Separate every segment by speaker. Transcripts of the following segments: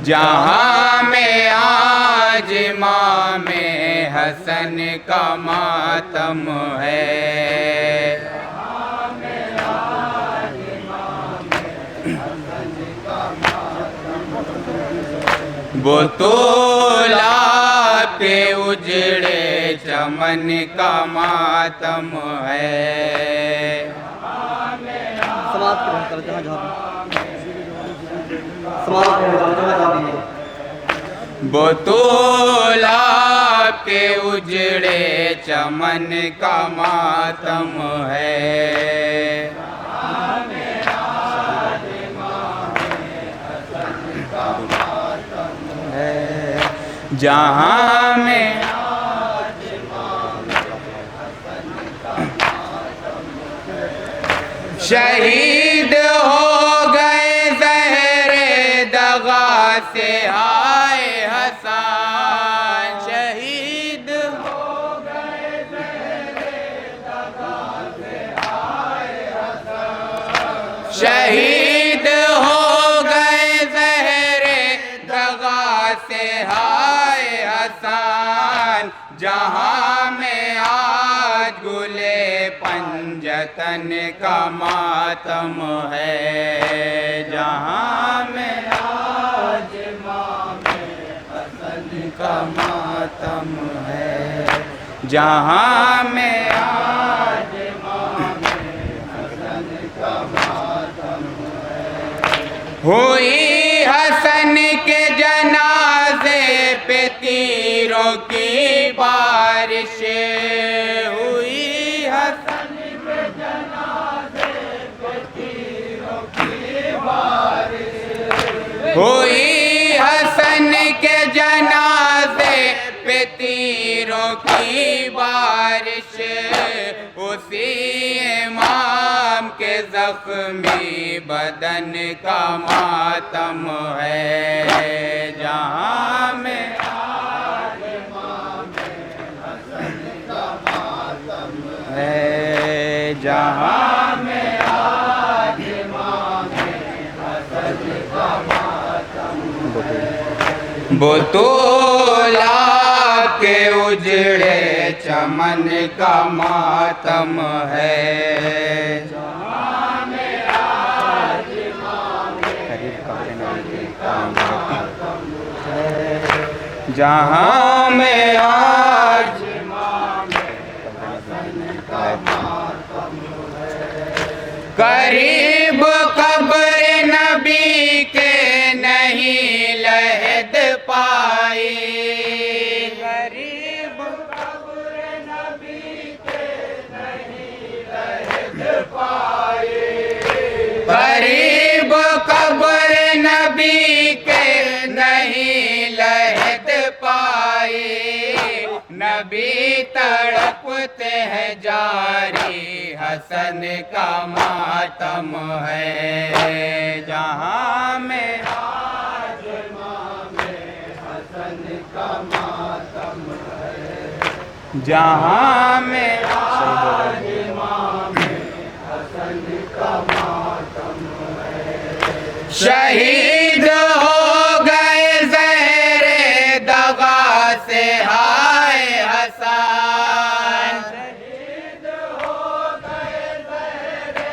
Speaker 1: जहाँ में आज इमाम हसन का मातम है। वो तोला पे उजड़े चमन का मातम है। वो तोला पे उजड़े चमन का मातम है। जहाँ में शहीद हो गए ज़हरे दगा से आए हसन। शहीद हो गए ज़हरे दगा से आए हसन। शहीद हो गए ज़हरे दगा से आए हसन। जहाँ में आज गुले पंजतन का मातम है। जहाँ में आज इमाम हसन का मातम है। जहाँ में आज इमाम हसन का मातम है। हुई हसन के जनाजे पे तीरों की बारिश। हुई हसन के जनाजे पे तीरों की बारिश। हुई हसन के जनाजे पे तीरों की बारिश। उसी इमाम के जख्मी बदन का मातम है। जहाँ में आज इमाम हसन का मातम है। जहाँ में आज इमाम हसन का मातम है। वो तोला के उजड़े चमन का मातम है। जहाँ में आज इमाम हसन का मातम है। जहाँ में आज इमाम हसन का मातम है। करीब कब्र नबी के नहीं लहद पाई। करीब कब्र नबी के नहीं लहद पाई। करीब कब्र नबी के नहीं लहद पाई। नबी तड़पते हैं जारी हसन का मातम है। जहाँ में आज इमाम हसन का मातम है। जहाँ में आज इमाम हसन का मातम है। शहीद हो गए ज़हरे दगा से आए हसन। शहीद हो गए ज़हरे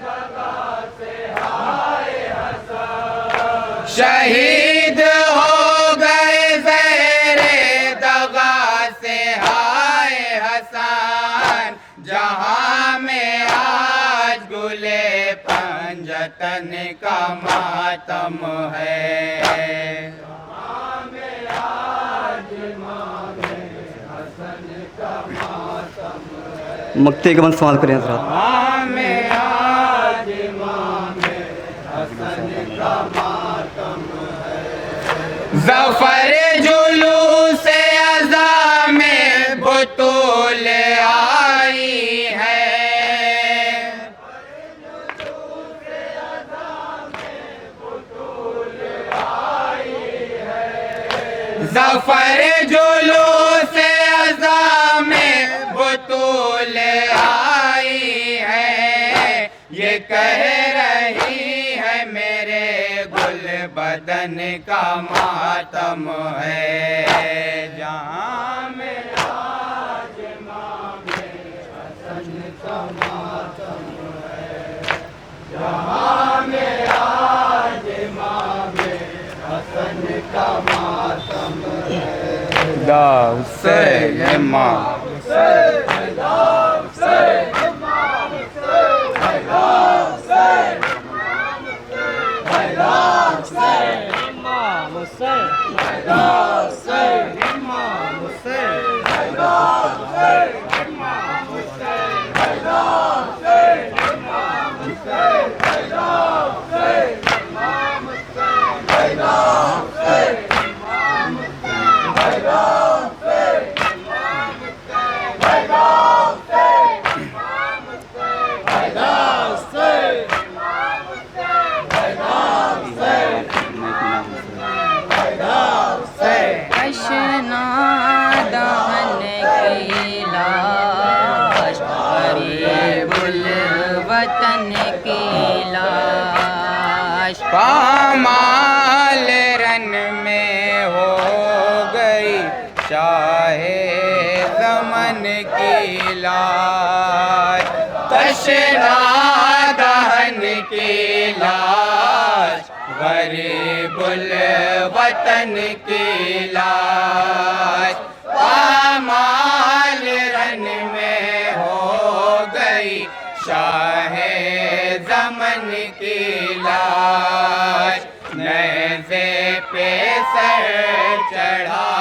Speaker 1: दगा से आए हसन। शहीद हो गए ज़हरे दगा से आए हसन। जहाँ में आज गुले पंजतन का मातम है। जहाँ में आज इमाम हसन का मातम है।
Speaker 2: मक्ते के मन सवाल करें हजरात।
Speaker 1: जहाँ में आज इमाम हसन का मातम है। ज़फ़र जुलूस अज़ा में बतूल आई है। ज़फ़र जुलूस अज़ा में बतूल आई है। ये कह रही है मेरे गुल वतन का मातम है। जहाँ में आज इमामे हसन का मातम है, जहाँ में आज इमामे हसन का मातम है। दा हुसैन इमाम हुसैन, दा हुसैन इमाम हुसैन, दा हुसैन इमाम हुसैन, दा हुसैन इमाम हुसैन, दा हुसैन इमाम हुसैन, दा हुसैन इमाम हुसैन, दा हुसैन इमाम हुसैन, दा हुसैन इमाम हुसैन, दा हुसैन इमाम हुसैन, दा
Speaker 2: वतन की लाश
Speaker 1: पामाल रन में हो गई चाहे ज़मन की लाश, तशना दहन की लाश, गरीबुल वतन की लाश। पामाल रन में हो गई शाहे ज़मन की लाश, नेज़े पे सर चढ़ा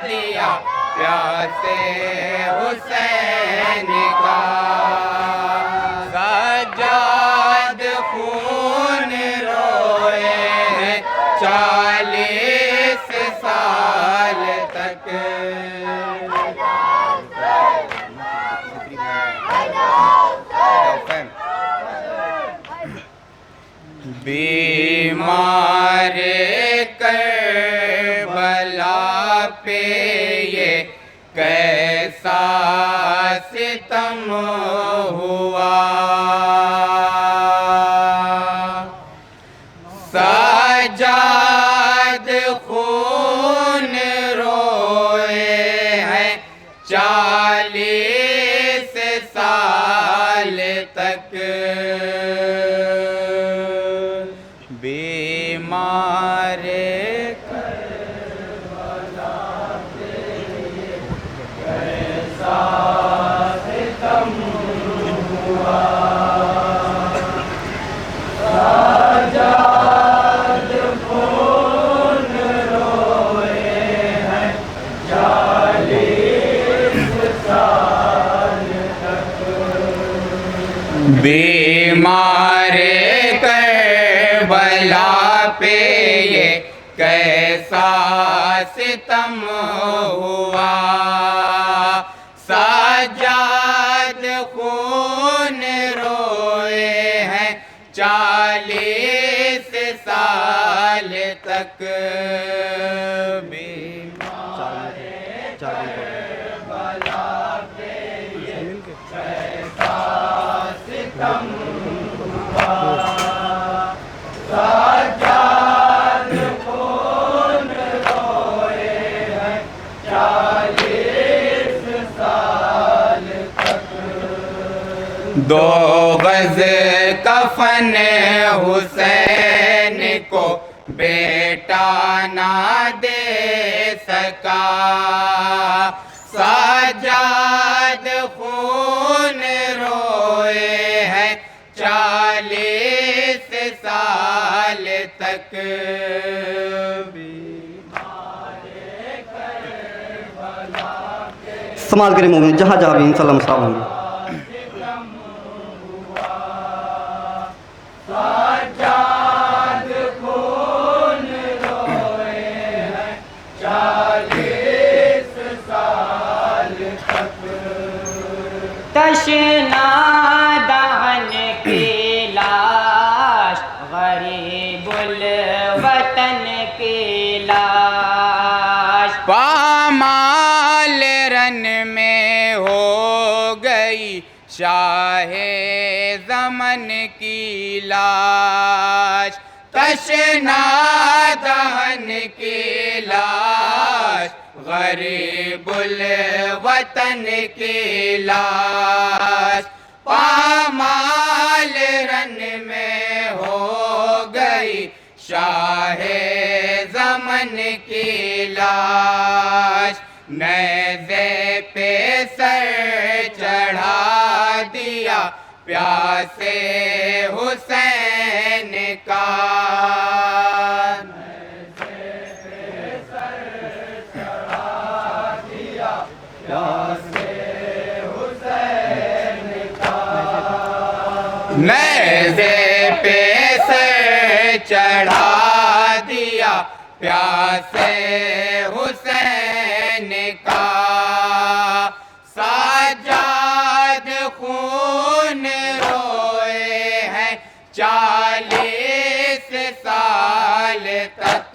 Speaker 1: दिया प्यासे हुसैन का। सज्जाद खून रोए हैं 40 साल तक। बीमार करबला पे ये कैसा सितम हुआ, सज्जाद खून रोए हैं 40 साल तक। बीमार करबला पे कैसा सितम हुआ, सज्जाद खून रोए हैं 40 साल तक। बीमार करबला पे ये कैसा सितम हुआ, सज्जाद खून रोए हैं 40 साल तक। बीमार करबला पे ये कैसा सितम हुआ, सज्जाद खून रोए हैं 40 साल तक। 2 गज कफन हुसैन को बेटा ना दे सका, सज्जाद खून रोए हैं 40 साल तक।
Speaker 3: संभाल करें मोमिन, जहाँ जा भी इंशाल्लाह मसला होंगे।
Speaker 1: सज्जाद खून रोए हैं 40 साल तक।
Speaker 2: तशना दहन की लाश, गरीबुल वतन की लाश।
Speaker 1: पामाल रन में हो गई शाहे ज़मन की लाश, तश आशना दहन की लाश, गरीबुल वतन की लाश, पामाल रन में हो गई शाहे ज़मन की लाश। नेज़े पे सर चढ़ा दिया प्यासे हुसैन का, नेज़े पे सर चढ़ा दिया प्यासे हुसैन का। साजाद खून रोए हैं 40 साल तक,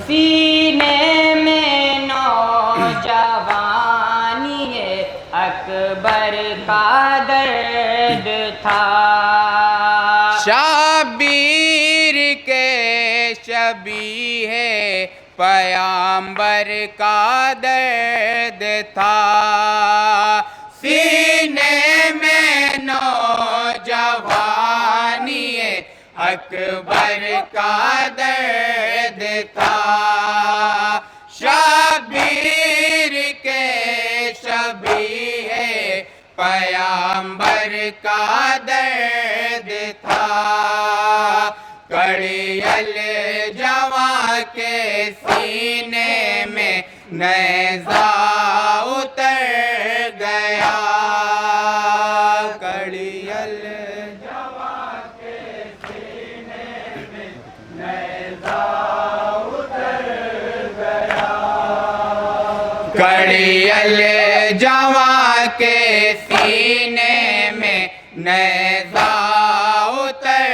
Speaker 2: सीने में नौजवानी अकबर का दर्द था।
Speaker 1: शाबीर के शबी है पयाम्बर का दर्द था। सीने में नौजवानी अकबर का दर्द था। शाबीर के शबी है पयाम्बर का दर्द था। कड़ियल जवा के सीने में नेज़ा उतर गया, कड़ियल जवा के सीने में नेज़ा उतर गया, कड़ियल जवा के सीने में नेज़ा उतर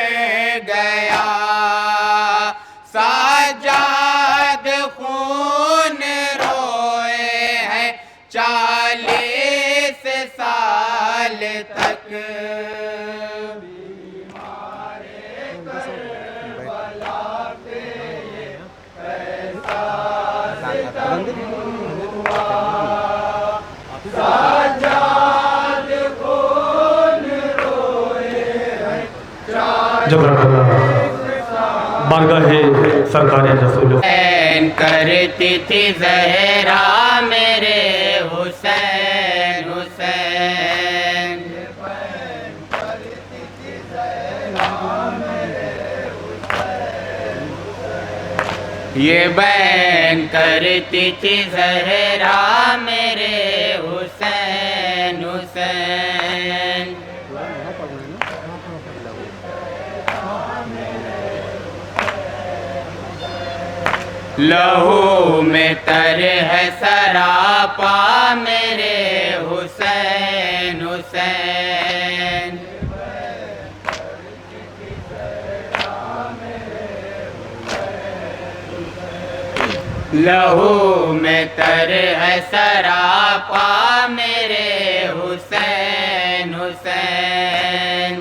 Speaker 1: गया। साजाद खून रोए हैं 40 साल तक,
Speaker 4: बारगाहे सरकार रसूल
Speaker 1: करती थी ज़हरा मेरे हुसैन हुसैन, ये बैन करती थी ज़हरा मेरे हुसैन हुसैन। लहू में तर है सरापा मेरे हुसैन हुसैन, लहू में तर है सरापा मेरे हुसैन हुसैन।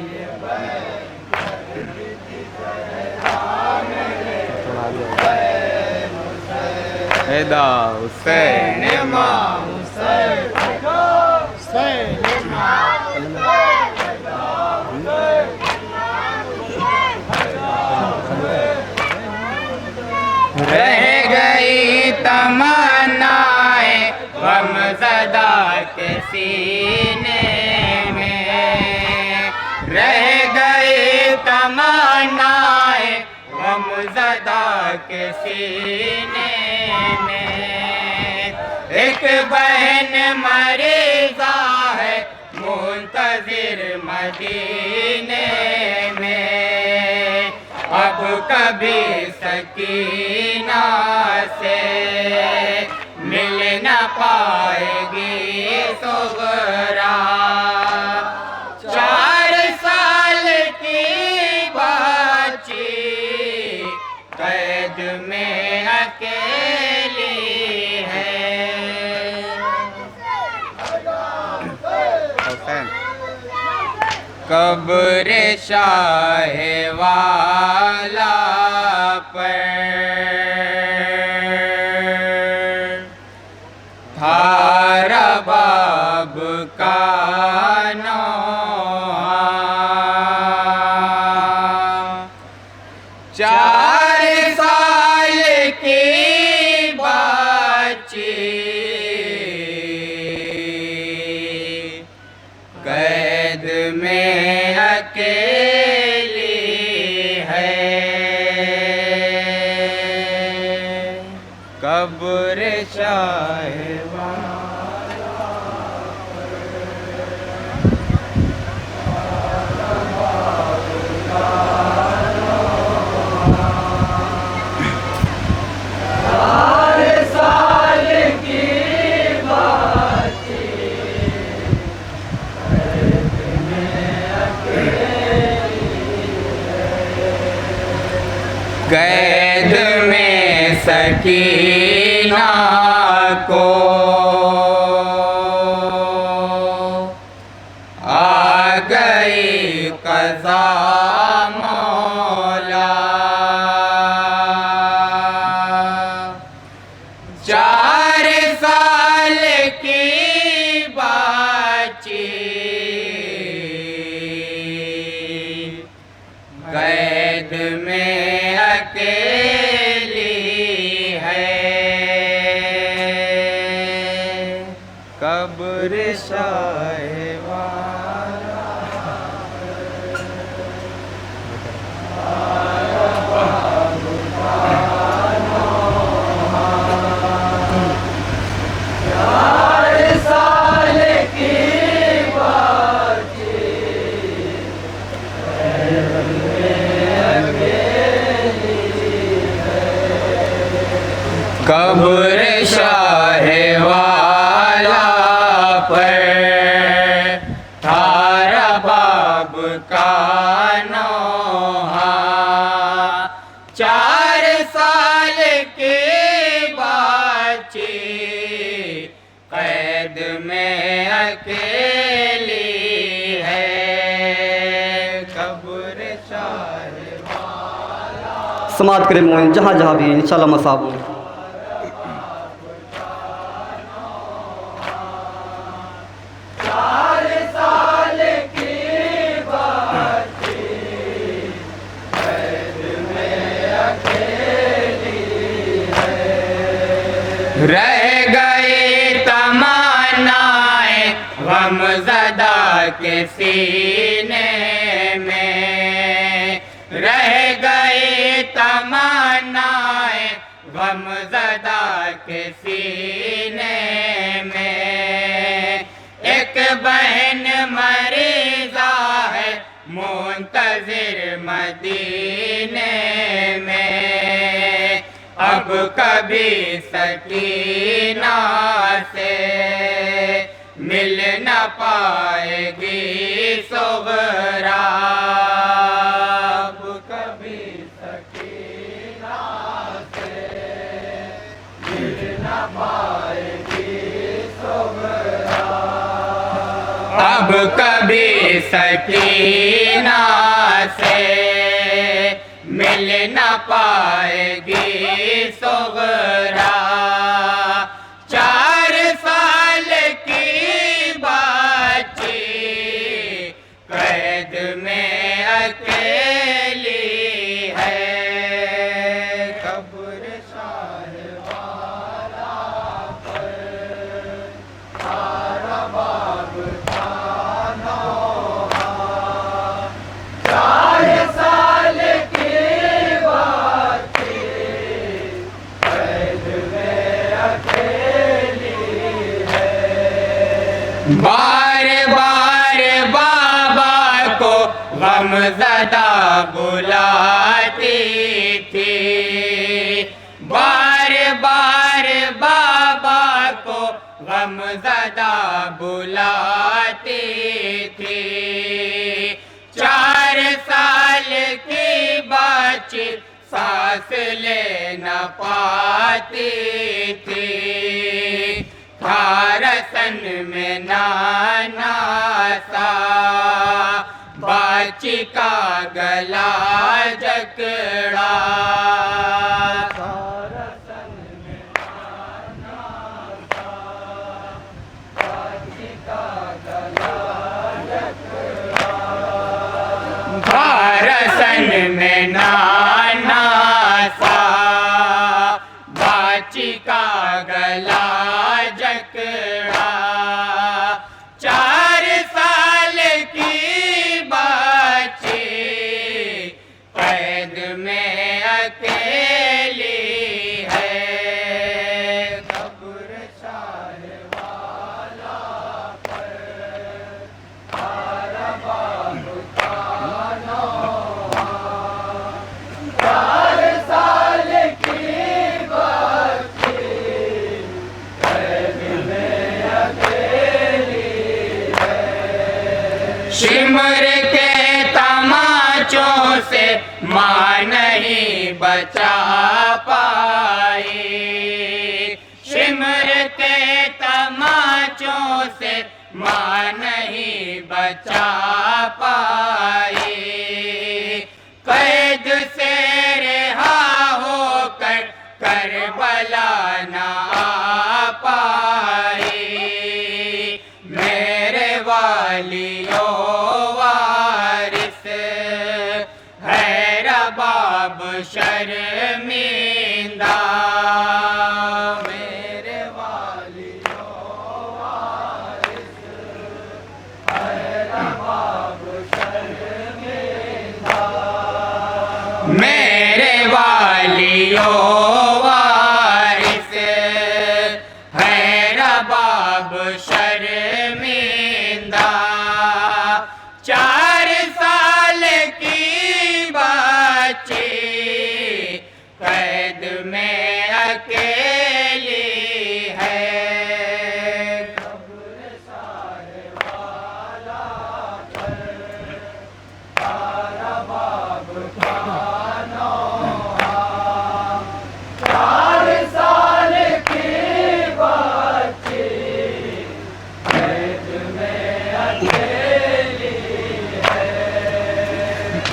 Speaker 1: हैदा हुसैन रह गई तमन्नाएं गमज़दा के सीने में, रह गई तमन्नाएं गमज़दा के सीने में। एक बहन मरीज़ा है मुंतज़िर मदीने में, अब कभी सकीना से मिल न पाएगी सुगरा। 4 साल की बच्ची कैद में अकेली है। कब्र शाहे वाला पर थारा बाब का नौहा। 4 साल की बच्ची कैद में अकेली है। कब्र शाहे कैद में सकीना को आ गई क़ज़ा मौला। 4 साल की बच्ची कैद में अकेली है। कब्र शाहे वाला कब्र शाहे वाला पर थारा बाब का नौहा। 4 साल की बच्ची कैद में अकेली है। कब्र शाहे
Speaker 3: समाप्त करें मोमिन जहाँ जहाँ भी इंशाल्लाह मसाब होंगे।
Speaker 1: रह गई तमन्नाएं गमज़दा के सीने में। रह गई तमन्नाएं गमज़दा के सीने में। एक बहन मरीज़ा है मुंतज़िर मदीने में। अब कभी सकीना से मिल न पाएगी सुगरा। अब कभी सकीना से मिल न पाएगी सुगरा। अब कभी सकीना से मिल न पाएगी सुगरा। 4 साल की बच्ची कैद में अकेली है। कब्र शाहे वाला पर थारा बाब का नौहा। 4 साल की बार बार बाबा को गमज़दा बुलाती थी। बार बार बाबा को गमज़दा बुलाती थी। 4 साल की बच्ची सांस ले न पाती थी। था रसन में नाना सा बच्ची का गला जकड़ा। रसन में नाना सा बाची का गला जकड़ा। 4 साल की बच्ची कैद में अकेली है। कब्र शाह वाला पर तारा बाबू ताना। 4 साल की बच्ची कैद में अकेली है। शिमर के तमाचों से माँ नहीं बचा पाई। शिमर के तमाचों से माँ नहीं बचा पाई। कैद से रिहा होकर करबला न आ पाई। मेरे वालियो वारिस है रबाब शर्मिंदा। मेरे वालियो वारिस है रबाब शर्मिंदा। मेरे वालियो वारिस है रबाब शर्मिंदा। 4 साल की बच्ची कैद में अकेली है। कब्र शाह वाला पर तारा बाबू ताना। 4 साल की बच्ची कैद में अकेली है।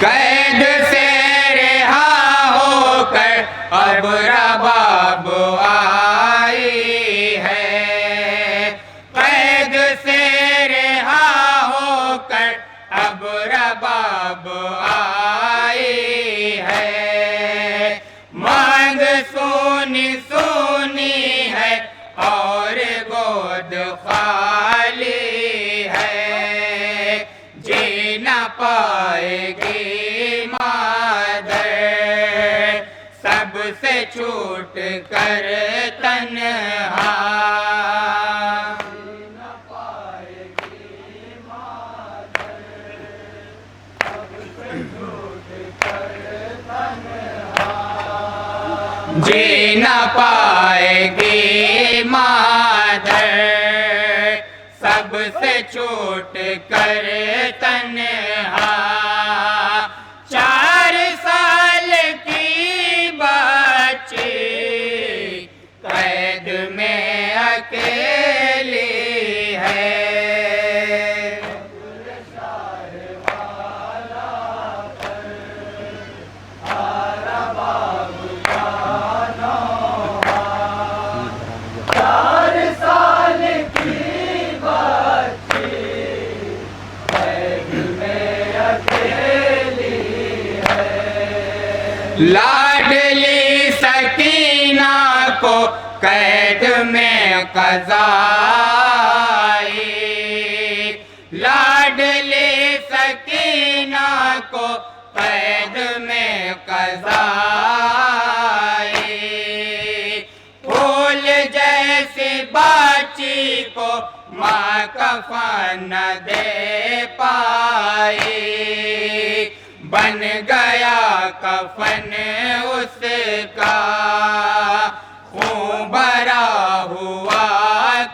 Speaker 1: कैद से रिहा होकर अब रबाब आई है। कैद से रिहा होकर अब रबाब आई है। मांग सोनी सोनी है और गोद खाली है। जी न पाएगी मादर सबसे छूट कर तन्हा। जी न पाएगी मादर सबसे छूट कर तन्हा। जी न पाएगी मादर सबसे छूट कर तन्हा। 4 साल की बच्ची कैद में अकेली है। लाडली सकीना को कैद में क़ज़ाई। लाडली सकीना को कैद में क़ज़ाई। फूल जैसी बाची को माँ कफ़न न दे पाई। बन गया कफन उसका खून भरा हुआ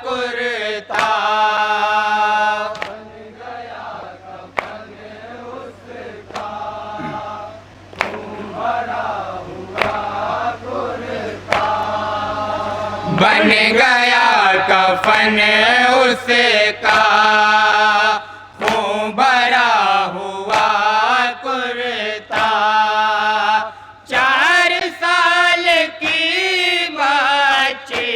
Speaker 1: कुर्बान। बन गया कफन उसका, खून भरा हुआ कुर्ता। 4 साल की बच्ची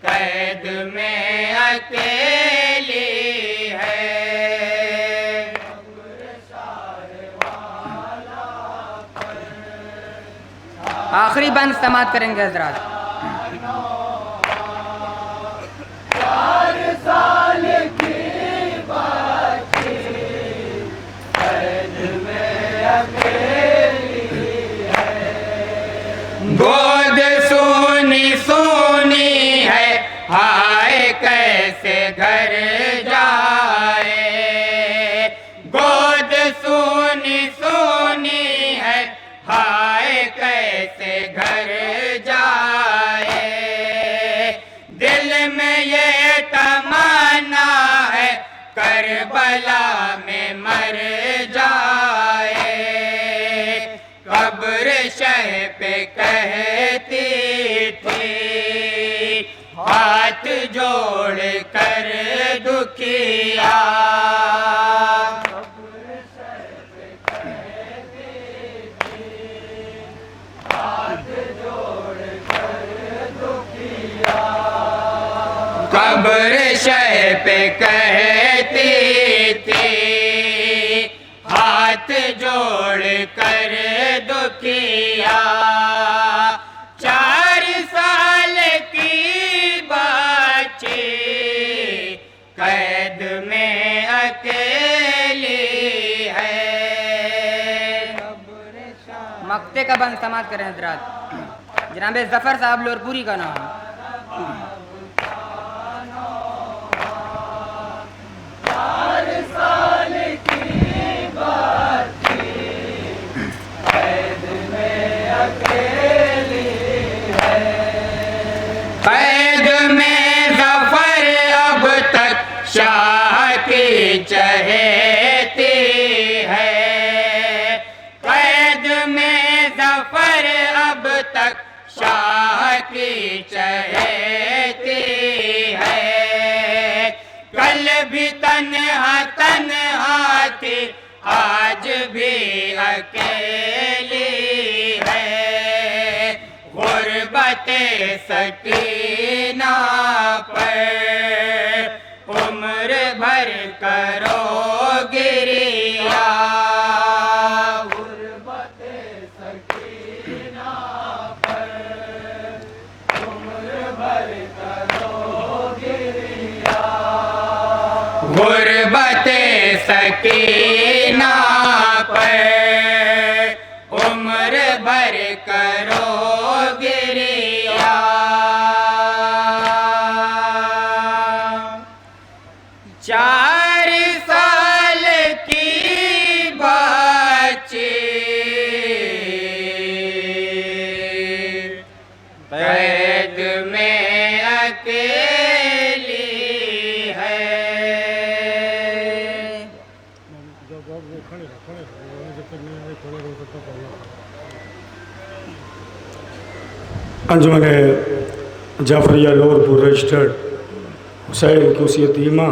Speaker 1: कैद में अकेली है।
Speaker 2: आखिरी बंद समाप्त करेंगे हजरात।
Speaker 1: गोद सोनी सोनी है, हाय कैसे घर जाए। गोद सोनी सोनी है, हाय कैसे घर जाए। दिल में ये तमन्ना है, करबला में मर जाए। कब्र शह पे कहती थी, हाथ जोड़ कर दुखिया। कब्र शह पे कहती थी, हाथ जोड़ कर दुखिया। 4 साल की बच्ची कैद में अकेली है।
Speaker 2: मक्ते का बंद समाप्त करें हजरात। जनाब जफर साहब लोरपुरी का नाम।
Speaker 1: कैद में ज़फ़र अब तक शाह की चहेती है। कैद में ज़फ़र अब तक शाह की चहेती है। कल भी तन्हा तन्हा थी, आज भी अकेली है। गुर्बते सकीना पर उम्र भर करो गिरिया। गुर्बते सकीना पर उम्र भर करो गिरिया। गुर्बते सकीना पर उम्र भर करो गिरिया। 4 साल की बच्ची कैद में अकेली है।
Speaker 5: अंजुमन जाफरिया लोरपुर रजिस्टर्ड हुसैन की उस यतीमा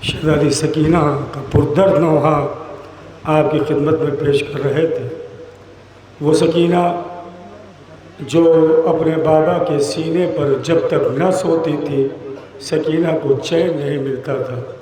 Speaker 5: शहज़ादी सकीना का पुरदर्द नौहा आपकी खिदमत में पेश कर रहे थे। वो सकीना जो अपने बाबा के सीने पर जब तक न सोती थी, सकीना को चैन नहीं मिलता था।